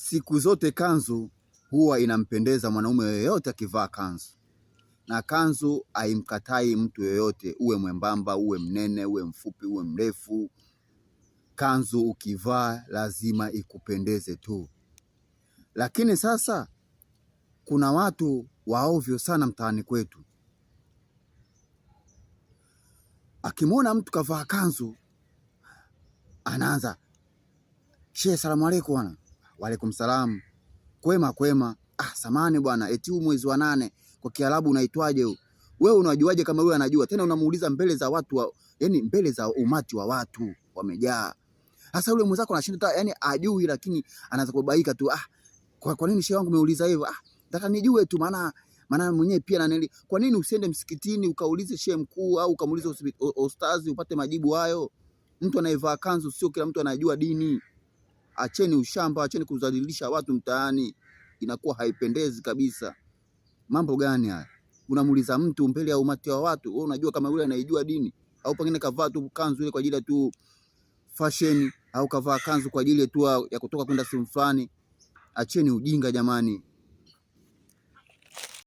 Siku zote kanzu huwa inampendeza mwanaume yoyote akivaa kanzu, na kanzu haimkatai mtu yoyote, uwe mwembamba, uwe mnene, uwe mfupi, uwe mrefu. Kanzu ukivaa lazima ikupendeze tu. Lakini sasa kuna watu waovyo sana mtaani kwetu. Akimwona mtu kavaa kanzu anaanza, "Shehe, salamu alaykum bwana." "Wa alaykum salam." "Kwema kwema." Samani bwana, eti huu mwezi wa 8 kwa Kiarabu unaitwaje huu?" Wewe unajuaje kama wewe anajua? Tena unamuuliza mbele za watu yani mbele za umati wa watu wamejaa. Sasa yule mwenzako anashinda yani ajui, lakini anaanza kubaika tu. Kwa nini shehe wangu umeuliza hivyo? Nataka nijue tu, maana mwenyewe pia nanili. Kwa nini usiende msikitini ukaulize shehe mkuu au ukamuulize ustazi upate majibu hayo? Mtu anayevaa kanzu sio kila mtu anajua dini. Acheni ushamba, acheni kudhalilisha watu mtaani. Inakuwa haipendezi kabisa. Mambo gani haya? Unamuuliza mtu mbele ya umati wa watu, wewe unajua kama yule anaijua dini? Au pengine kavaa tu kanzu ile kwa ajili tu fashion, au kavaa kanzu kwa ajili tu ya kutoka kwenda sehemu fulani. Acheni ujinga jamani.